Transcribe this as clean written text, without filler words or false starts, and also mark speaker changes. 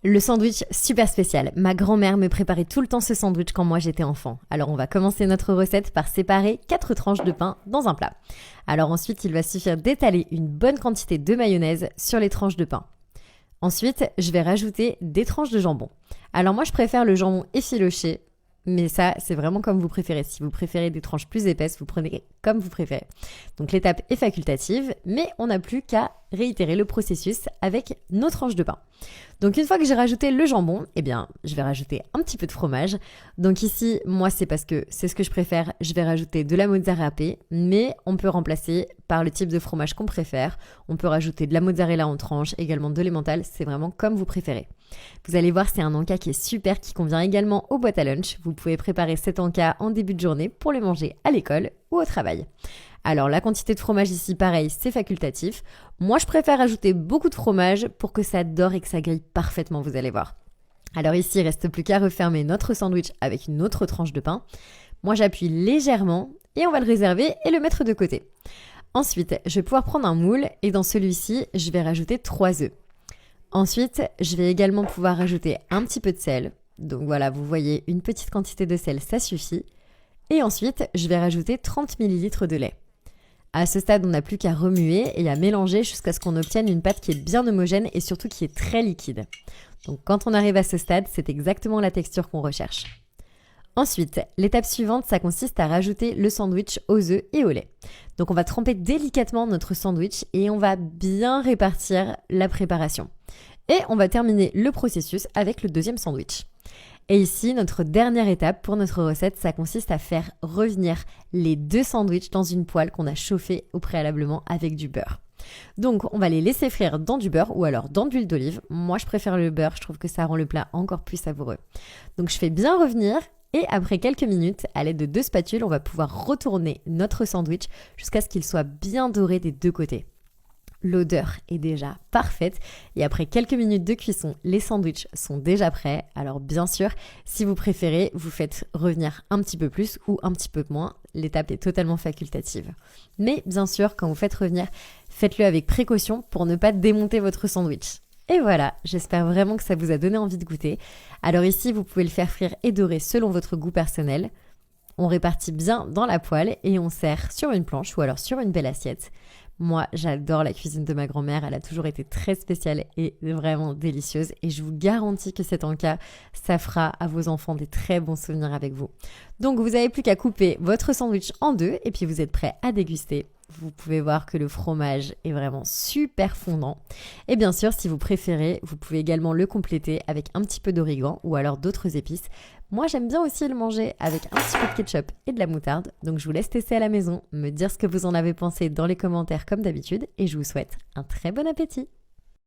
Speaker 1: Le sandwich super spécial. Ma grand-mère me préparait tout le temps ce sandwich quand moi j'étais enfant. Alors on va commencer notre recette par séparer 4 tranches de pain dans un plat. Alors ensuite, il va suffire d'étaler une bonne quantité de mayonnaise sur les tranches de pain. Ensuite, je vais rajouter des tranches de jambon. Alors moi je préfère le jambon effiloché, mais ça c'est vraiment comme vous préférez. Si vous préférez des tranches plus épaisses, vous prenez comme vous préférez. Donc l'étape est facultative, mais on n'a plus qu'à réitérer le processus avec nos tranches de pain. Donc une fois que j'ai rajouté le jambon, eh bien, je vais rajouter un petit peu de fromage. Donc ici, moi, c'est parce que c'est ce que je préfère, je vais rajouter de la mozzarella râpée, mais on peut remplacer par le type de fromage qu'on préfère. On peut rajouter de la mozzarella en tranches, également de l'emmental, c'est vraiment comme vous préférez. Vous allez voir, c'est un encas qui est super, qui convient également aux boîtes à lunch. Vous pouvez préparer cet encas en début de journée pour le manger à l'école ou au travail. Alors la quantité de fromage ici, pareil, c'est facultatif. Moi, je préfère ajouter beaucoup de fromage pour que ça dore et que ça grille parfaitement, vous allez voir. Alors ici, il ne reste plus qu'à refermer notre sandwich avec une autre tranche de pain. Moi, j'appuie légèrement et on va le réserver et le mettre de côté. Ensuite, je vais pouvoir prendre un moule et dans celui-ci, je vais rajouter 3 œufs. Ensuite, je vais également pouvoir rajouter un petit peu de sel. Donc voilà, vous voyez, une petite quantité de sel, ça suffit. Et ensuite, je vais rajouter 30 ml de lait. À ce stade, on n'a plus qu'à remuer et à mélanger jusqu'à ce qu'on obtienne une pâte qui est bien homogène et surtout qui est très liquide. Donc quand on arrive à ce stade, c'est exactement la texture qu'on recherche. Ensuite, l'étape suivante, ça consiste à rajouter le sandwich aux œufs et au lait. Donc on va tremper délicatement notre sandwich et on va bien répartir la préparation. Et on va terminer le processus avec le deuxième sandwich. Et ici, notre dernière étape pour notre recette, ça consiste à faire revenir les 2 sandwichs dans une poêle qu'on a chauffée au préalablement avec du beurre. Donc, on va les laisser frire dans du beurre ou alors dans de l'huile d'olive. Moi, je préfère le beurre, je trouve que ça rend le plat encore plus savoureux. Donc, je fais bien revenir et après quelques minutes, à l'aide de 2 spatules, on va pouvoir retourner notre sandwich jusqu'à ce qu'il soit bien doré des 2 côtés. L'odeur est déjà parfaite et après quelques minutes de cuisson, les sandwichs sont déjà prêts. Alors bien sûr, si vous préférez, vous faites revenir un petit peu plus ou un petit peu moins. L'étape est totalement facultative. Mais bien sûr, quand vous faites revenir, faites-le avec précaution pour ne pas démonter votre sandwich. Et voilà, j'espère vraiment que ça vous a donné envie de goûter. Alors ici, vous pouvez le faire frire et dorer selon votre goût personnel. On répartit bien dans la poêle et on sert sur une planche ou alors sur une belle assiette. Moi, j'adore la cuisine de ma grand-mère, elle a toujours été très spéciale et vraiment délicieuse et je vous garantis que cet encas, ça fera à vos enfants des très bons souvenirs avec vous. Donc vous n'avez plus qu'à couper votre sandwich en 2 et puis vous êtes prêts à déguster. Vous pouvez voir que le fromage est vraiment super fondant. Et bien sûr, si vous préférez, vous pouvez également le compléter avec un petit peu d'origan ou alors d'autres épices. Moi, j'aime bien aussi le manger avec un petit peu de ketchup et de la moutarde. Donc, je vous laisse tester à la maison, me dire ce que vous en avez pensé dans les commentaires comme d'habitude et je vous souhaite un très bon appétit.